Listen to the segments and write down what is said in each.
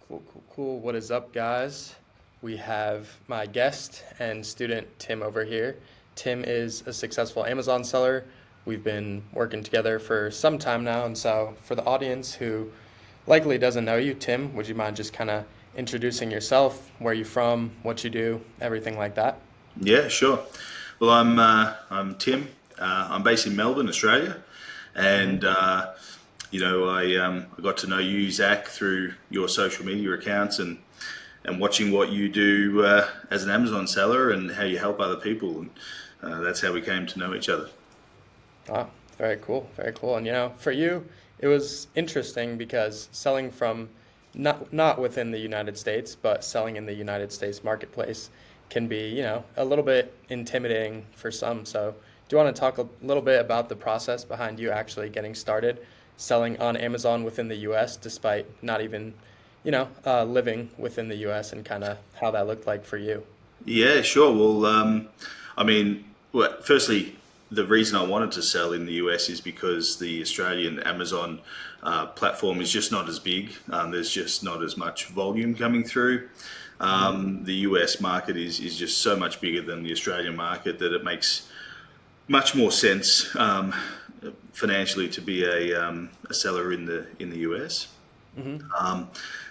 Cool, cool, cool. What is up, guys? We have my guest and student Tim over here. Tim is a successful Amazon seller. We've been working together for some time now, and so for the audience who likely doesn't know you, Tim, would you mind just kind of introducing yourself, where you're from, what you do, everything like that? Yeah, sure. Well, I'm Tim. I'm based in Melbourne, Australia, Mm-hmm. and I got to know you, Zach, through your social media accounts and watching what you do as an Amazon seller and how you help other people, and that's how we came to know each other. Ah, very cool, very cool. And for you, it was interesting because selling from not within the United States, but selling in the United States marketplace can be, a little bit intimidating for some. So, do you want to talk a little bit about the process behind you actually getting started selling on Amazon within the US, despite not even, living within the US, and kind of how that looked like for you? Yeah, sure. Well, firstly, the reason I wanted to sell in the US is because the Australian Amazon platform is just not as big. There's just not as much volume coming through. Mm-hmm. The US market is just so much bigger than the Australian market that it makes much more sense financially to be a seller in the US. Mm-hmm.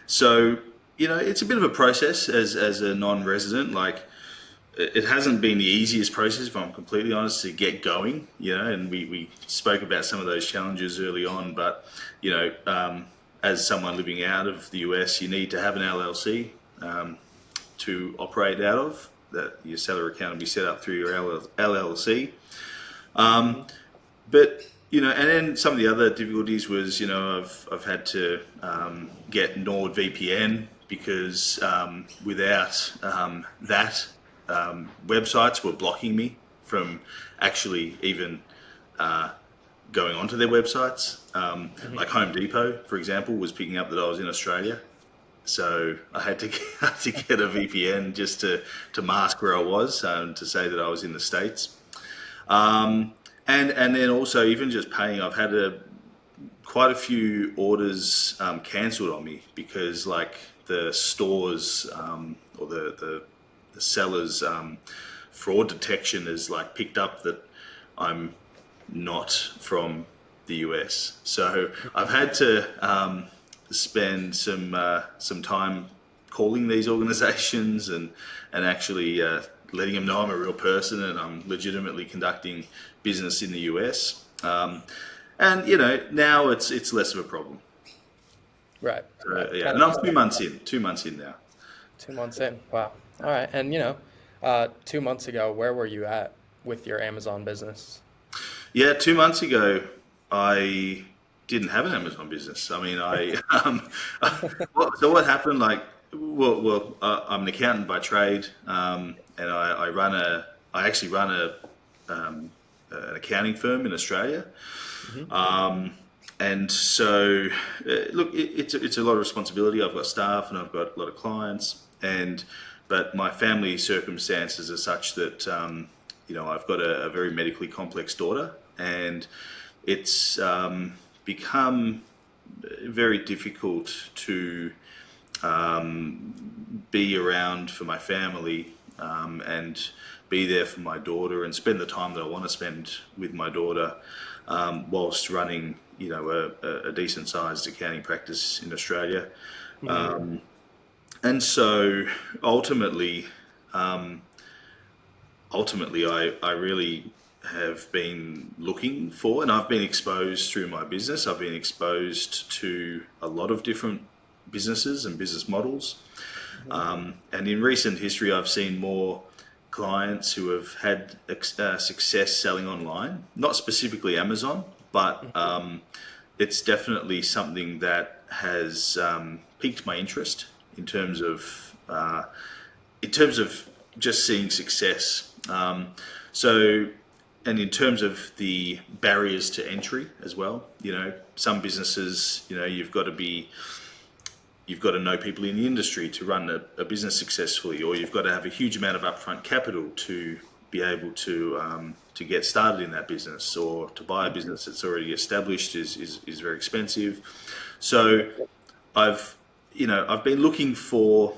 So it's a bit of a process as a non-resident. Like it hasn't been the easiest process, if I'm completely honest, to get going. And we spoke about some of those challenges early on. But as someone living out of the US, you need to have an LLC to operate out of. That your seller account will be set up through your LLC. Mm-hmm. But and then some of the other difficulties was I've had to get NordVPN because without that websites were blocking me from actually even going onto their websites. Like Home Depot, for example, was picking up that I was in Australia, so I had to had to get a VPN just to mask where I was, to say that I was in the States. Um, and then also even just paying, I've had quite a few orders cancelled on me because like the stores or the sellers fraud detection has like picked up that I'm not from the US. So I've had to spend some time calling these organizations and actually letting them know I'm a real person and I'm legitimately conducting business in the US. And now it's less of a problem. Right, right. Yeah, Kind and of I'm 2 months in. 2 months in now. 2 months in. Wow. All right. And 2 months ago, where were you at with your Amazon business? Yeah, 2 months ago, I didn't have an Amazon business. I mean, so what happened? Like, I'm an accountant by trade, and I actually run an accounting firm in Australia. Hmm. And so, look, it's a lot of responsibility. I've got staff and I've got a lot of clients, but my family circumstances are such that I've got a very medically complex daughter, and it's become very difficult to be around for my family and be there for my daughter and spend the time that I want to spend with my daughter whilst running, a decent sized accounting practice in Australia. Hmm. And so ultimately, um, I really have been looking for, and I've been exposed through my business. I've been exposed to a lot of different businesses and business models. Hmm. And in recent history, I've seen more clients who have had success selling online, not specifically Amazon, but it's definitely something that has piqued my interest in terms of just seeing success. So, and in terms of the barriers to entry as well, some businesses, you've got to know people in the industry to run a business successfully, or you've got to have a huge amount of upfront capital to be able to get started in that business, or to buy a business that's already established is very expensive. So I've I've been looking for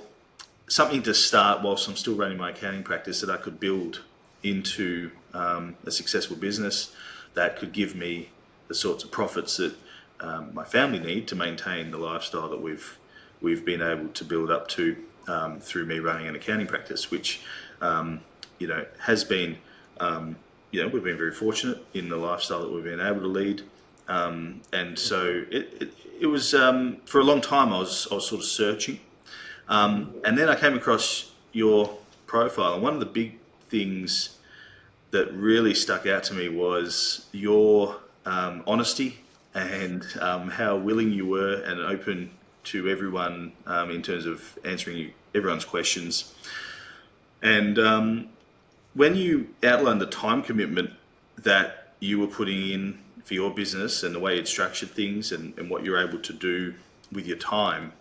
something to start whilst I'm still running my accounting practice that I could build into a successful business that could give me the sorts of profits that my family need to maintain the lifestyle that we've been able to build up to through me running an accounting practice, which has been we've been very fortunate in the lifestyle that we've been able to lead. And so it was for a long time I was sort of searching, and then I came across your profile, and one of the big things that really stuck out to me was your honesty and how willing you were and open to everyone in terms of answering everyone's questions. And when you outlined the time commitment that you were putting in for your business and the way you'd structured things and what you're able to do with your time,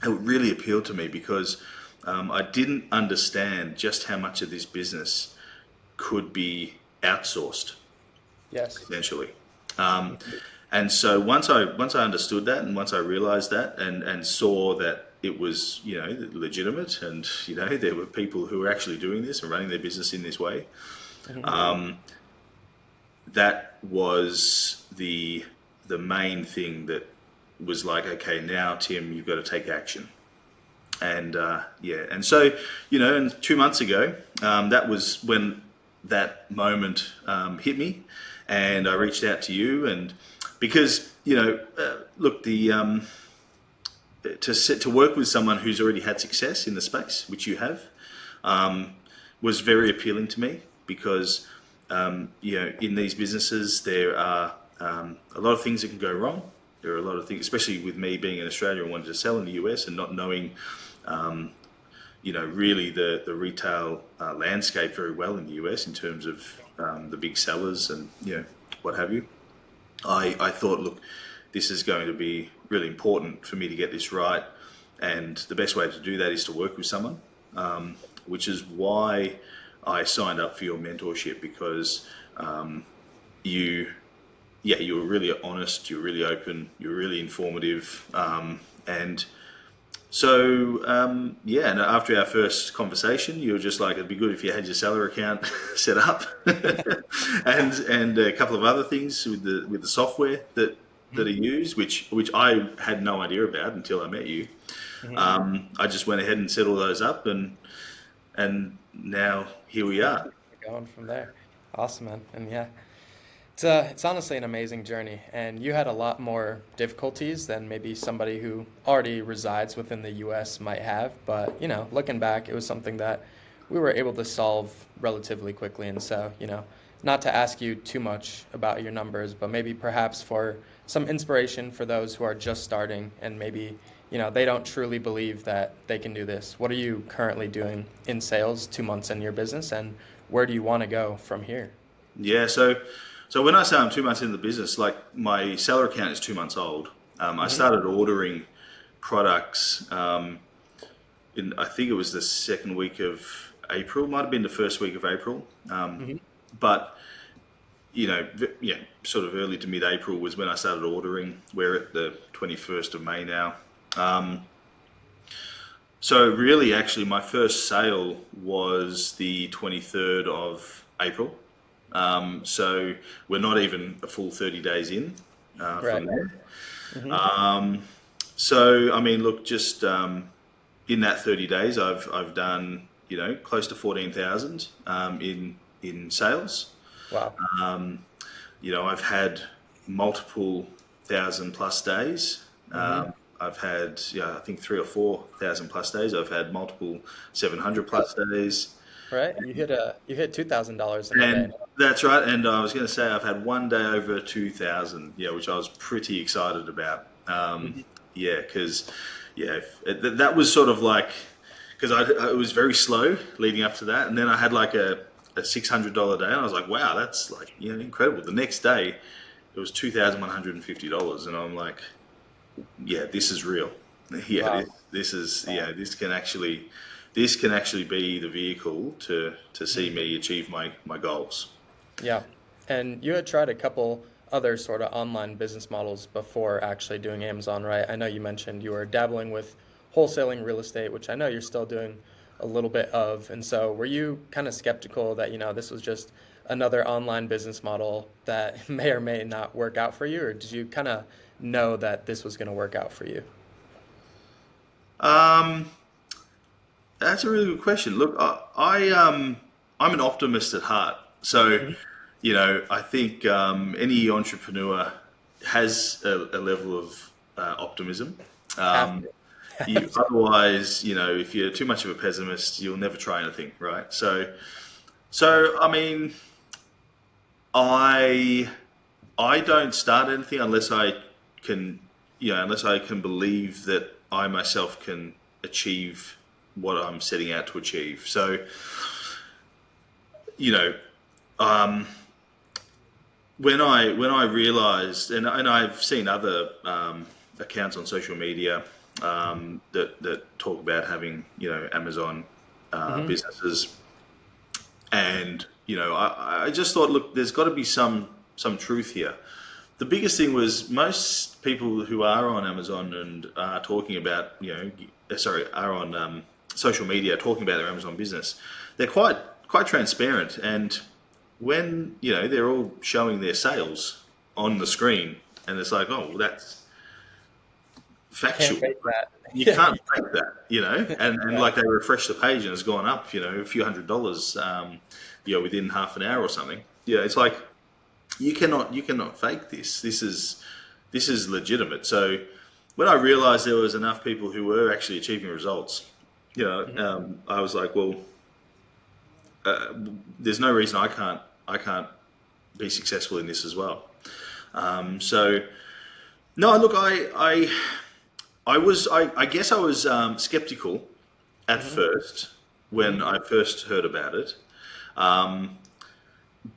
it really appealed to me because I didn't understand just how much of this business could be outsourced, Yes. essentially. And so once I understood that, and once I realized that, and saw that it was legitimate, and there were people who were actually doing this and running their business in this way, that was the main thing that was like, okay, now Tim, you've got to take action. And and so and 2 months ago, that was when that moment hit me, and I reached out to you, and because look, the to work with someone who's already had success in the space, which you have, was very appealing to me because in these businesses there are a lot of things that can go wrong. There are a lot of things, especially with me being in Australia and wanting to sell in the US and not knowing, really the retail landscape very well in the US in terms of the big sellers and what have you. I thought, look, this is going to be really important for me to get this right, and the best way to do that is to work with someone, which is why I signed up for your mentorship, because you were really honest, you were really open, you were really informative, and so and after our first conversation, you were just like, it'd be good if you had your seller account set up, and a couple of other things with the software that I use, which I had no idea about until I met you. I just went ahead and set all those up, and now here we are. Going from there. Awesome, man. And yeah, it's honestly an amazing journey, and you had a lot more difficulties than maybe somebody who already resides within the US might have. But, looking back, it was something that we were able to solve relatively quickly. And so, not to ask you too much about your numbers, but maybe perhaps for some inspiration for those who are just starting and maybe, they don't truly believe that they can do this. What are you currently doing in sales 2 months in your business, and where do you want to go from here? Yeah, so when I say I'm 2 months into the business, like my seller account is 2 months old. I started ordering products in, I think it was the second week of April, might have been the first week of April. But sort of early to mid-April was when I started ordering. We're at the 21st of May now. So really, actually, my first sale was the 23rd of April. So we're not even a full 30 days in Right. from there. hmm So I mean, look, just in that 30 days, I've done close to 14,000 in sales. Wow. I've had multiple 1,000+ days. hmm I've had I think 3 or 4 thousand+ days. I've had multiple 700+ days. Right. You hit $2,000 in a day. And that's right. And I was going to say I've had one day over 2,000, which I was pretty excited about. Mhm. Because that was sort of like, because it was very slow leading up to that, and then I had like a $600 day, and I was like, wow, that's like incredible. The next day, it was $2,150, and I'm like, yeah, this is real. Yeah, Wow. this is Wow. this can actually be the vehicle to see Mhm. me achieve my goals. Yeah. And you had tried a couple other sort of online business models before actually doing Amazon, right? I know you mentioned you were dabbling with wholesaling real estate, which I know you're still doing a little bit of. And so were you kind of skeptical that, this was just another online business model that may or may not work out for you, or did you kind of know that this was going to work out for you? Um, that's a really good question. Look, I'm an optimist at heart. So, Mhm. I think any entrepreneur has a level of optimism. Have Um, to. Have to. Otherwise, if you're too much of a pessimist, you'll never try anything, right? So I mean, I I don't start anything can, unless I can believe that I myself can achieve what I'm setting out to achieve. So, you know, um, when I realized, and I've seen other accounts on social media that talk about having Amazon Hmm. businesses, and I just thought, look, there's got to be some truth here. The biggest thing was most people who are on Amazon and are talking about, sorry, are on social media talking about their Amazon business. They're quite transparent, and when they're all showing their sales on the screen, and it's like, oh, well, that's Can't factual. fake that. You Yeah. can't fake that, and Yeah. like they refresh the page and it's gone up, a few $100s, within half an hour or something. Yeah, it's like you cannot fake this. This is legitimate. So when I realized there was enough people who were actually achieving results, Mhm. I was like, well, there's no reason I can't be successful in this as well. So no, look, I guess I was skeptical at Mhm. first when Mhm. I first heard about it. Um,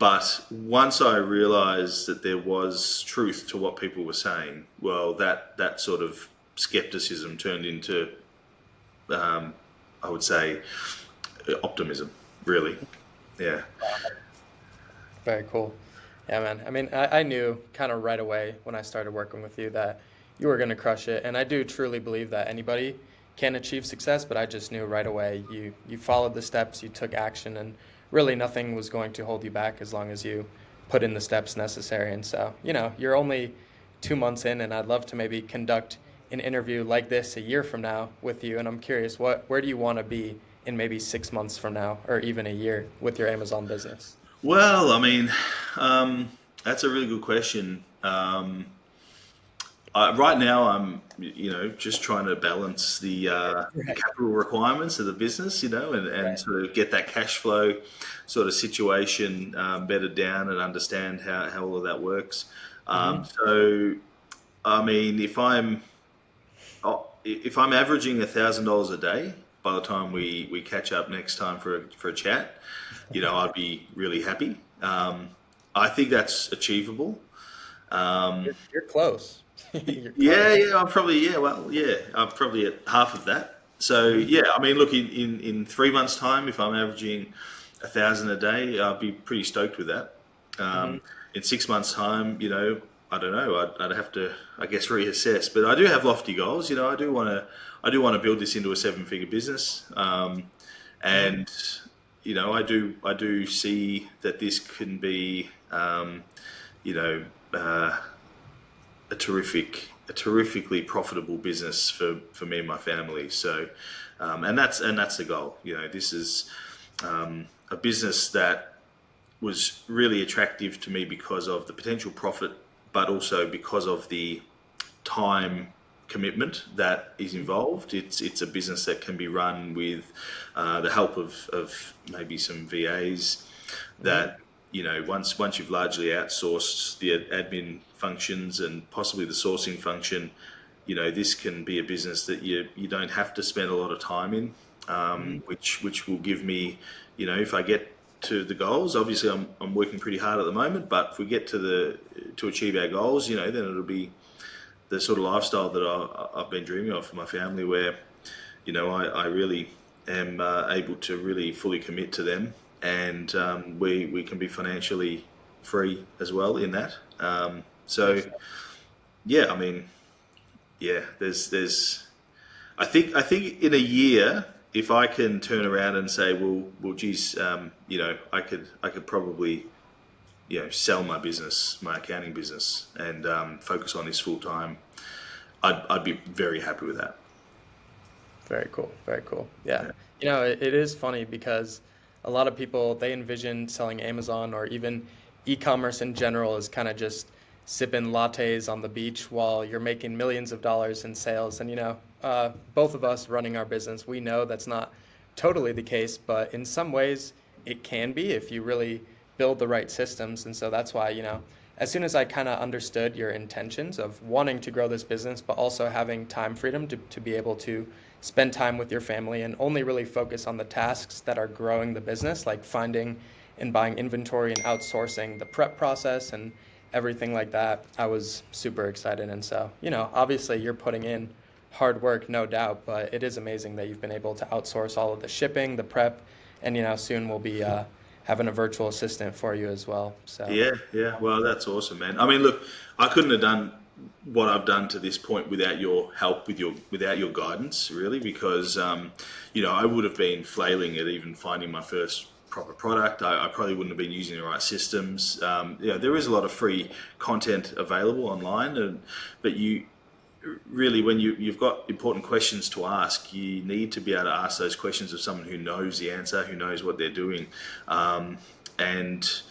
But once I realized that there was truth to what people were saying, well, that sort of skepticism turned into, um, I would say, optimism. Really, yeah. Very cool. Yeah, man. I mean, I knew kind of right away when I started working with you that you were going to crush it. And I do truly believe that anybody can achieve success, but I just knew right away you followed the steps, you took action, and really nothing was going to hold you back as long as you put in the steps necessary. And so, you're only 2 months in, and I'd love to maybe conduct an interview like this a year from now with you. And I'm curious, where do you want to be in maybe 6 months from now, or even a year with your Amazon business? Well, I mean, um, that's a really good question. Right now, I'm just trying to balance the Right. capital requirements of the business, and Right. sort of get that cash flow sort of situation bedded down and understand how all of that works. Hmm. So, I mean, if I'm averaging $1,000 a day by the time we catch up next time for a chat, I'd be really happy. I think that's achievable. Um, You're close. You're Yeah, close. yeah, I'm probably at half of that. So Hmm. yeah, I mean, look, in 3 months' time, if I'm averaging 1,000 a day, I'll be pretty stoked with that. Hmm. In 6 months' time, I don't know, I'd have to, I guess, reassess. But I do have lofty goals. I do want to build this into a seven-figure business, Hmm. and I do see that this can be, you know. Uh, a terrifically profitable business for me and my family. So, and that's the goal. This is a business that was really attractive to me because of the potential profit, but also because of the time commitment that is involved. It's a business that can be run with the help of maybe some VAs Hmm. that once you've largely outsourced the admin functions and possibly the sourcing function, this can be a business that you don't have to spend a lot of time in, Hmm. which will give me, if I get to the goals. Obviously, I'm working pretty hard at the moment, but if we get to achieve our goals, then it'll be the sort of lifestyle that I've been dreaming of for my family, where I really am able to really fully commit to them, and we can be financially free as well in that. So Makes yeah, I mean, yeah, there's I think in a year, if I can turn around and say, geez, I could probably, sell my business, my accounting business, and focus on this full time. I'd be very happy with that. Very cool. Very cool. Yeah. Yeah. It is funny because a lot of people they envision selling Amazon or even e-commerce in general as kind of just sipping lattes on the beach while you're making millions of dollars in sales. And both of us running our business, we know that's not totally the case, but in some ways it can be if you really build the right systems. And so that's why, as soon as I kind of understood your intentions of wanting to grow this business, but also having time freedom to be able to spend time with your family and only really focus on the tasks that are growing the business, like finding and buying inventory and outsourcing the prep process and everything like that, I was super excited. And so, obviously you're putting in hard work, no doubt, but it is amazing that you've been able to outsource all of the shipping, the prep, and, soon we'll be having a virtual assistant for you as well. So, Yeah, yeah. Well, that's awesome, man. I mean, look, I couldn't have done what I've done to this point without your help, without your guidance, really, because I would have been flailing at even finding my first proper product. I probably wouldn't have been using the right systems. There is a lot of free content available online, but you really, when you've got important questions to ask, you need to be able to ask those questions of someone who knows the answer, who knows what they're doing, and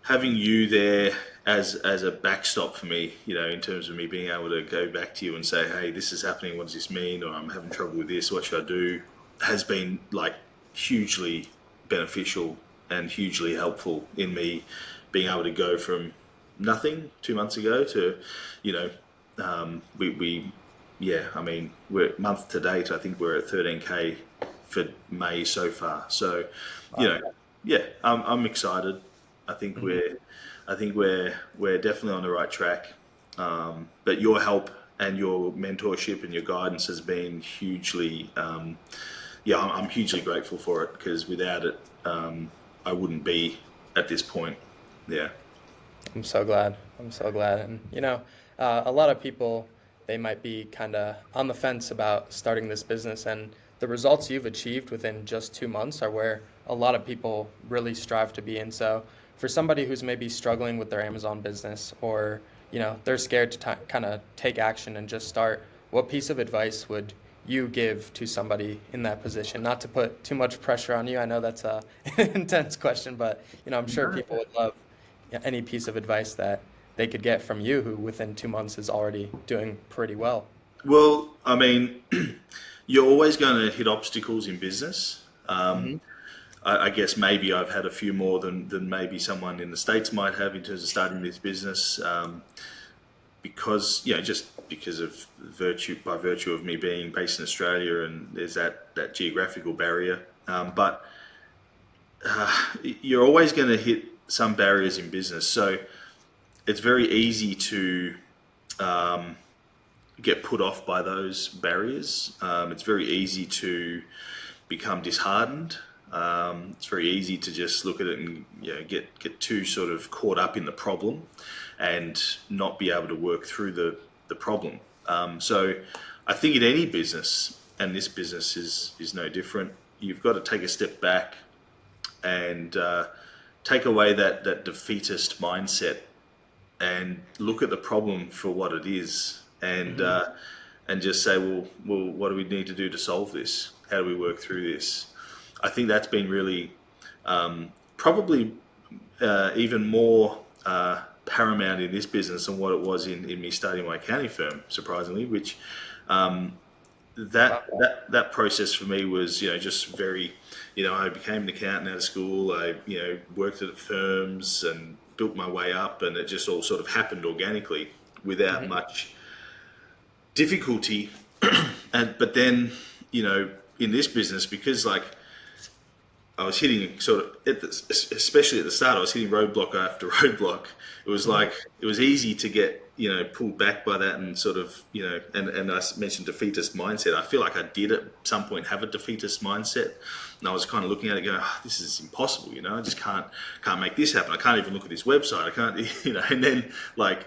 having you there as a backstop for me, in terms of me being able to go back to you and say, hey, this is happening, what does this mean? Or I'm having trouble with this, what should I do? Has been like hugely beneficial and hugely helpful in me being able to go from nothing 2 months ago to, you know, yeah, I mean, we're month to date, I think we're at 13K for May so far. So, you wow. know, yeah, I'm excited. I think Mhm. we're definitely on the right track. But your help and your mentorship and your guidance has been hugely, yeah, I'm hugely grateful for it because without it, I wouldn't be at this point. Yeah. I'm so glad. I'm so glad. And, a lot of people, they might be kind of on the fence about starting this business. And the results you've achieved within just 2 months are where a lot of people really strive to be. And so, for somebody who's maybe struggling with their Amazon business or, they're scared to kind of take action and just start, what piece of advice would you give to somebody in that position? Not to put too much pressure on you. I know that's a intense question, but, I'm sure people would love any piece of advice that they could get from you, who within 2 months is already doing pretty well. Well, I mean, you're always going to hit obstacles in business. Hmm. I guess maybe I've had a few more than maybe someone in the States might have in terms of starting this business, because just because of virtue of me being based in Australia, and there's that geographical barrier. But you're always going to hit some barriers in business, so it's very easy to get put off by those barriers. It's very easy to become disheartened. It's very easy to just look at it and get too sort of caught up in the problem and not be able to work through the problem. So I think in any business, and this business is no different, you've got to take a step back and take away that defeatist mindset and look at the problem for what it is, Hmm. and just say, what do we need to do to solve this? How do we work through this? I think that's been really probably even more paramount in this business than what it was in me starting my accounting firm, surprisingly. Which Wow. that process for me was just very, I became an accountant out of school. I worked at firms and built my way up, and it just all sort of happened organically without Hmm. much difficulty. And but then in this business, because like I was hitting sort of especially at the start, I was hitting roadblock after roadblock. It was Hmm. like it was easy to get pulled back by that and sort of, and I mentioned defeatist mindset. I feel like I did at some point have a defeatist mindset, and I was kind of looking at it going, oh, this is impossible, I just can't make this happen. I can't even look at this website. I can't, and then like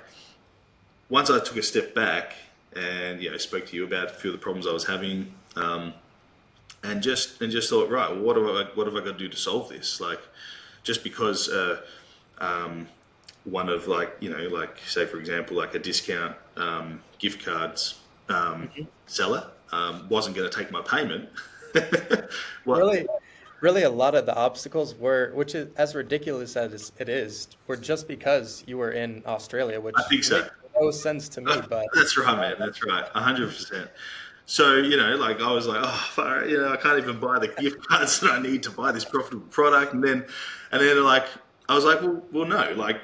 once I took a step back and, spoke to you about a few of the problems I was having, and just thought, right, well, what have I got to do to solve this? Like, just because one of like say for example, like a discount gift cards seller wasn't going to take my payment. What? Really, really, a lot of the obstacles were, which is as ridiculous as it is, were just because you were in Australia, I which think so. makes no sense to me. But That's right, man. That's right. 100%. So, like I was like, oh, far, I can't even buy the gift cards that I need to buy this profitable product. And then like, I was like, well, no, like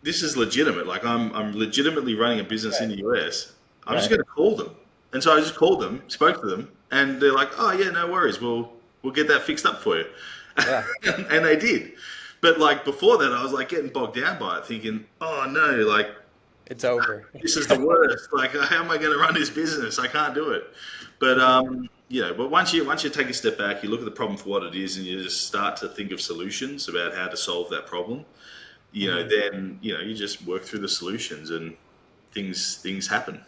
this is legitimate. Like I'm legitimately running a business in right, the US. I'm just right, going to call them. And so I just called them, spoke to them, and they're like, oh yeah, no worries. We'll get that fixed up for you. yeah, And they did. But like before that, I was like getting bogged down by it, thinking, oh no, like it's over. this is the worst. Like, how am I going to run this business? I can't do it. But but once you take a step back, you look at the problem for what it is, and you just start to think of solutions about how to solve that problem. Hmm. Then you just work through the solutions, and things happen.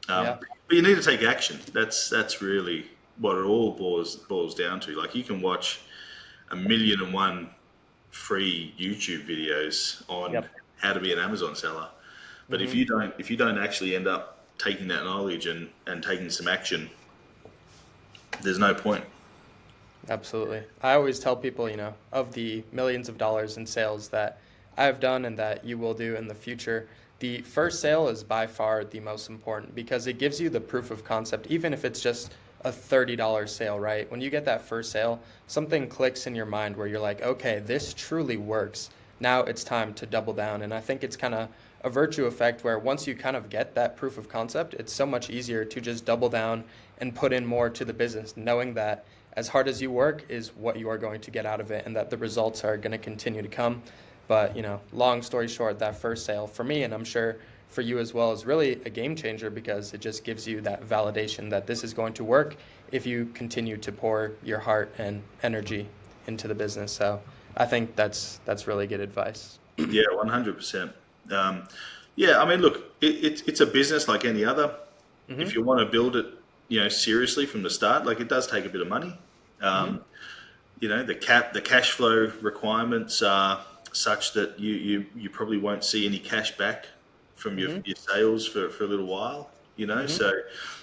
Yeah, But you need to take action. That's really what it all boils down to. Like you can watch 1,000,001 free YouTube videos on yep. how to be an Amazon seller. But if Hmm. you don't actually end up taking that knowledge and taking some action, there's no point. Absolutely. I always tell people, of the millions of dollars in sales that I've done and that you will do in the future, the first sale is by far the most important because it gives you the proof of concept, even if it's just a $30 sale, right? When you get that first sale, something clicks in your mind where you're like, okay, this truly works. Now it's time to double down. And I think it's kind of a virtue effect where once you kind of get that proof of concept, it's so much easier to just double down and put in more to the business, knowing that as hard as you work is what you are going to get out of it and that the results are going to continue to come. But, long story short, that first sale for me, and I'm sure for you as well, is really a game changer because it just gives you that validation that this is going to work if you continue to pour your heart and energy into the business. So I think that's really good advice. Yeah, 100%. Um, yeah, I mean, look, it's a business like any other. If Hmm. you want to build it, seriously from the start, like it does take a bit of money. Hmm. Um, the cash flow requirements are such that you probably won't see any cash back from your, Hmm. your sales for a little while. Hmm. So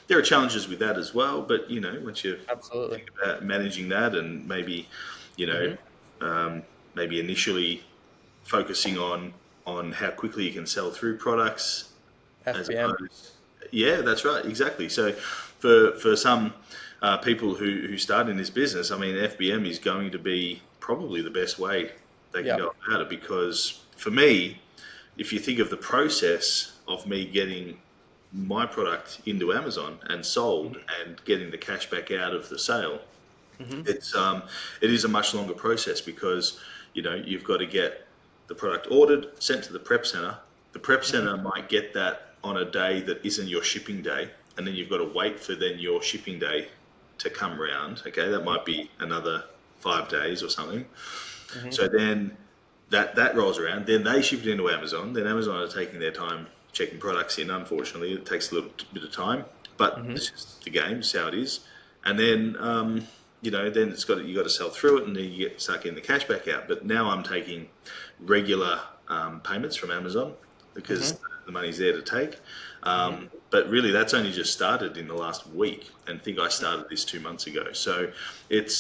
there are challenges with that as well. But once you Absolutely. think about managing that, and maybe you know Hmm. maybe initially focusing on how quickly you can sell through products as FBM. opposed. Yeah, that's right, exactly. So for some people who start in this business, I mean, FBM is going to be probably the best way they can Yep. go about it, because for me, if you think of the process of me getting my product into Amazon and sold and getting the cash back out of the sale, Hmm. it is a much longer process, because you've got to get the product ordered, sent to the prep center. The prep Hmm. center might get that on a day that isn't your shipping day, and then you've got to wait for then your shipping day to come round. Okay, that might be another 5 days or something. Hmm. So then that rolls around. Then they ship it into Amazon. Then Amazon are taking their time checking products in. Unfortunately, it takes a little bit of time, but Hmm. it's just the game. It's how it is. And then then you got to sell through it, and then you start getting the cash back out. But now I'm taking regular payments from Amazon Hmm. because the money's there to take. Hmm. But really, that's only just started in the last week, and I think I started this 2 months ago. So it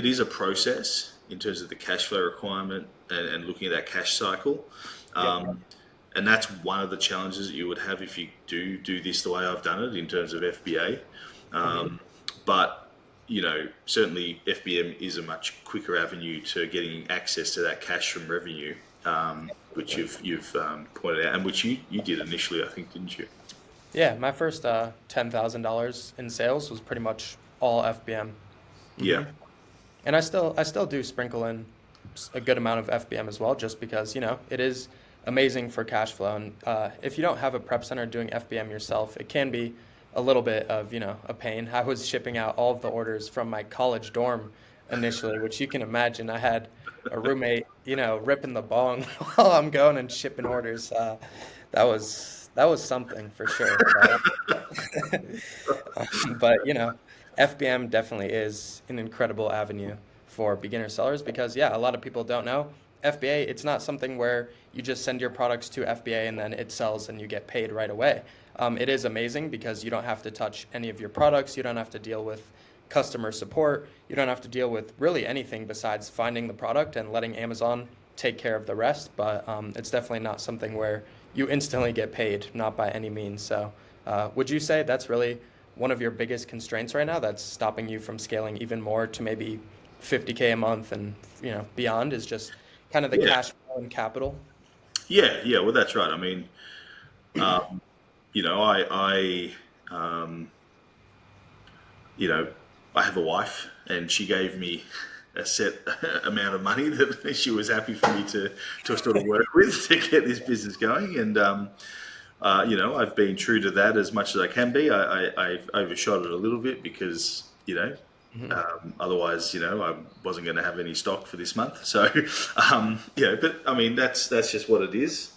is a process in terms of the cash flow requirement, and looking at that cash cycle. Yep. Um, and that's one of the challenges that you would have if you do this the way I've done it in terms of FBA. Hmm. But certainly FBM is a much quicker avenue to getting access to that cash from revenue, which Absolutely. you've pointed out, and which you did initially, I think, didn't you? Yeah, my first $10,000 in sales was pretty much all FBM. Yeah, Hmm. And I still do sprinkle in a good amount of FBM as well, just because it is amazing for cash flow. And if you don't have a prep center doing FBM yourself, it can be a little bit of, a pain. I was shipping out all of the orders from my college dorm initially, which you can imagine. I had a roommate, ripping the bong while I'm going and shipping orders. That was something for sure. But FBM definitely is an incredible avenue for beginner sellers because yeah, a lot of people don't know FBA. It's not something where you just send your products to FBA and then it sells and you get paid right away. It is amazing because you don't have to touch any of your products. You don't have to deal with customer support. You don't have to deal with really anything besides finding the product and letting Amazon take care of the rest. But it's definitely not something where you instantly get paid, not by any means. So, would you say that's really one of your biggest constraints right now that's stopping you from scaling even more to maybe 50K a month and beyond is just kind of the Yeah, cash flow and capital? yeah. Well, that's right. I mean, you know, um, you know, I have a wife, and she gave me a set amount of money that she was happy for me to sort of work with to get this business going. And I've been true to that as much as I can be. I've overshot it a little bit because Hmm. otherwise, I wasn't going to have any stock for this month. So, but I mean, that's just what it is.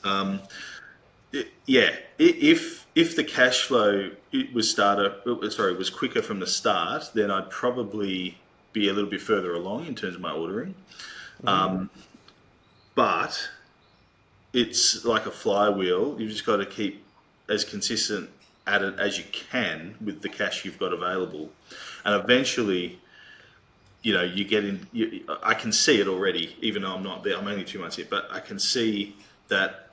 Yeah, if the cash flow was quicker from the start, then I'd probably be a little bit further along in terms of my ordering. Hmm. But it's like a flywheel. You've just got to keep as consistent at it as you can with the cash you've got available, and eventually, you get in. I can see it already, even though I'm not there. I'm only 2 months in, but I can see that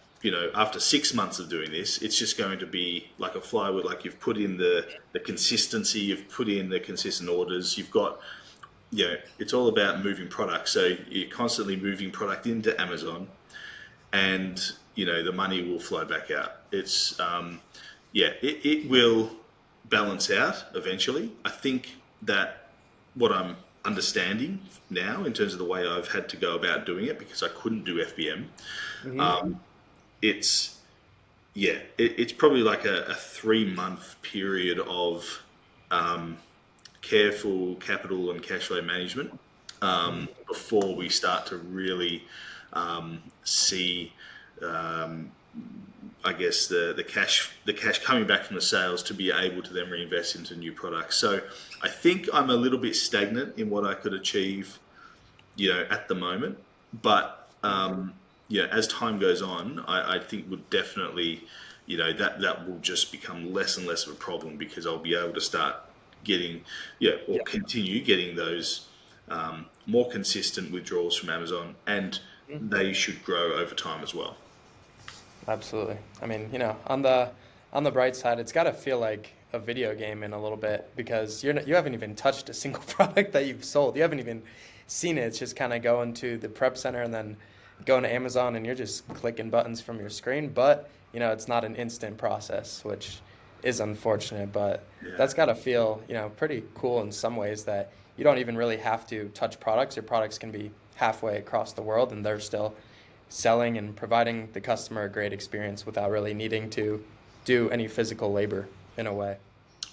after 6 months of doing this, it's just going to be like a flywheel. Like you've put in the consistency, you've put in the consistent orders. You've got it's all about moving product. So you're constantly moving product into Amazon, and the money will flow back out. It will balance out eventually. I think that what I'm understanding now in terms of the way I've had to go about doing it because I couldn't do FBM, Hmm. it's it's probably like a 3 month period of careful capital and cash flow management before we start to really see I guess the cash coming back from the sales to be able to then reinvest into new products. So I think I'm a little bit stagnant in what I could achieve, at the moment. But as time goes on, I think would definitely, that will just become less and less of a problem because I'll be able to start getting, or Yeah. continue getting those more consistent withdrawals from Amazon, and they should grow over time as well. Absolutely. I mean, on the bright side, it's got to feel like a video game in a little bit because you haven't even touched a single product that you've sold. You haven't even seen it. It's just kind of going to the prep center and then going to Amazon and you're just clicking buttons from your screen. But, it's not an instant process, which is unfortunate. But Yeah. that's got to feel, pretty cool in some ways that you don't even really have to touch products. Your products can be halfway across the world and they're still selling and providing the customer a great experience without really needing to do any physical labor in a way.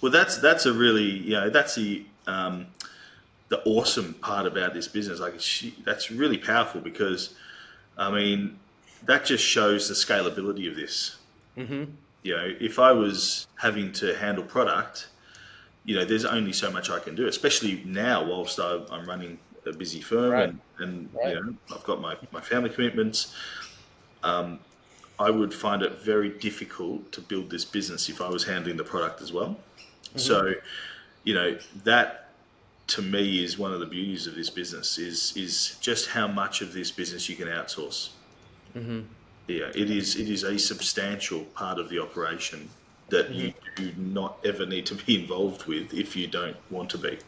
Well, that's a really that's the awesome part about this business. Like that's really powerful because I mean that just shows the scalability of this. Hmm. If I was having to handle product, there's only so much I can do, especially now whilst I'm running a busy firm Right, and right. I've got my family commitments. I would find it very difficult to build this business if I was handling the product as well. Hmm. So, that to me is one of the beauties of this business is just how much of this business you can outsource. Hmm. Yeah, it is a substantial part of the operation that Hmm. you do not ever need to be involved with if you don't want to be.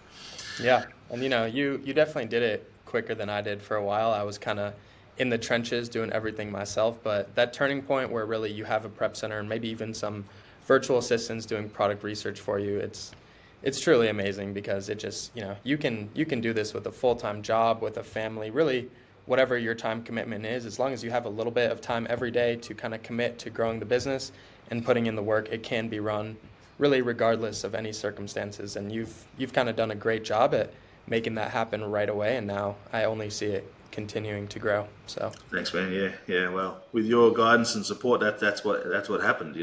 Yeah, and you definitely did it quicker than I did for a while. I was kind of in the trenches doing everything myself, but that turning point where really you have a prep center and maybe even some virtual assistants doing product research for you, it's truly amazing because it just, you can do this with a full-time job, with a family, really whatever your time commitment is, as long as you have a little bit of time every day to kind of commit to growing the business and putting in the work, it can be run really regardless of any circumstances. And you've kind of done a great job at making that happen right away. And now I only see it continuing to grow. So Thanks, man. Yeah, yeah. Well, with your guidance and support, that's what happened.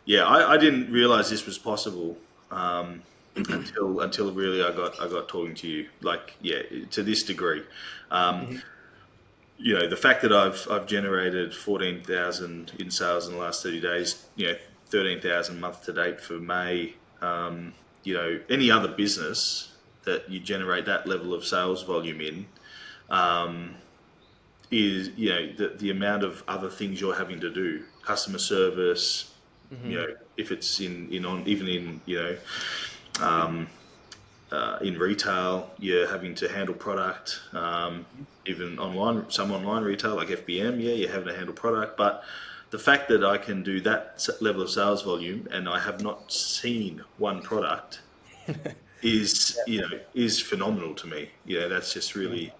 Yeah, I didn't realize this was possible until really I got talking to you. Like, yeah, to this degree. Um, mhm. the fact that I've generated 14,000 in sales in the last 30 days. 13,000 month to date for May. Any other business that you generate that level of sales volume in. Um, is the amount of other things you're having to do, customer service, Mhm. if it's in on even in um, in retail, you're having to handle product, even online, some online retail like FBM, yeah, you're having to handle product. But the fact that I can do that level of sales volume and I have not seen one product is phenomenal to me. That's just Mhm.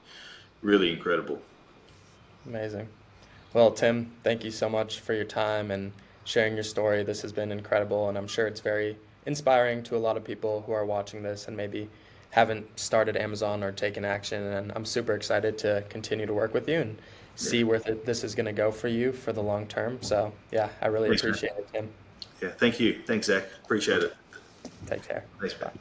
really incredible. Amazing. Well, Tim, thank you so much for your time and sharing your story. This has been incredible, and I'm sure it's very inspiring to a lot of people who are watching this and maybe haven't started Amazon or taken action. And I'm super excited to continue to work with you and Yeah, see where this is going to go for you for the long term. So, yeah, I really thanks, man. appreciate it, Tim. Yeah, thank you. Thanks, Zach. Appreciate it. Take care. Thanks, man. Bye.